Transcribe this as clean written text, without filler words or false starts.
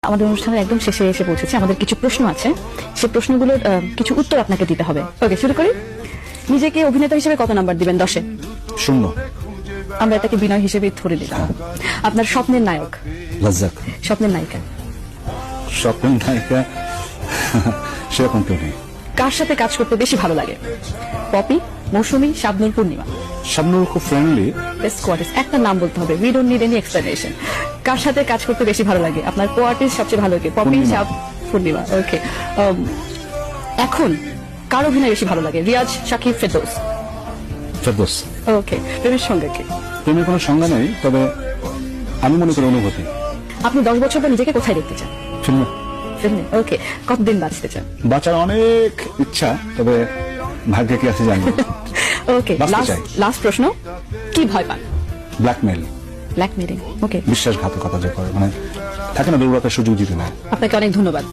আমাদের অনুষ্ঠানের একদম শেষে এসে পৌঁছেছে। আমাদের কিছু প্রশ্ন আছে, সেই প্রশ্নগুলোর কিছু উত্তর আপনাকে দিতে হবে। ওকে, শুরু করি। নিজেকে অভিনেতা হিসেবে কত নাম্বার দিবেন 10-এ? 0। আমরা এটাকে বিনয় হিসেবে ধরে দিলাম। আপনার স্বপ্নের নায়ক? রাজ্জাক। স্বপ্নের নায়িকা? স্বপ্নের নায়িকা সেরকম কেউ নেই। কার সাথে কাজ করতে বেশি ভালো লাগে? পপি, মৌসুমী, শাবনূর, পূর্ণিমা? শাবনূর খুব ফ্রেন্ডলি। বেস্ট কোয়ার্টিস্ট, একটা নাম বলতে হবে, we don't need any explanation. কার সাথে কাজ করতে বেশি ভালো লাগে? আপনার কোয়ার্টিস্ট সবচেয়ে ভালো কে? পপি, পূর্ণিমা। পূর্ণিমা। ওকে, এখন কার অভিনয় বেশি ভালো লাগে? রিয়াজ, শাকিব, ফেরদৌস? ফেরদৌস। ওকে, প্রেমের সঙ্গে কি? প্রেমের কোনো সংজ্ঞা নেই, তবে আমি মনে করি অনুভূতি। আপনি 10 বছর পর নিজেকে কোথায় দেখতে চান? ফিল্মে। ফিল্মে। ওকে, কতদিন বাঁচতে চান? বাঁচার অনেক ইচ্ছা, তবে ভাগ্যে কি আছে জানি না। ওকে, বাঁচতে চাই। লাস্ট প্রশ্ন, কি ভয় পান? Blackmail, blackmailing. ওকে, বিশ্বাসঘাতকতা যে করে, মানে থাকে না দুর্বলতার সুযোগ দিতে না। আপনাকে অনেক ধন্যবাদ।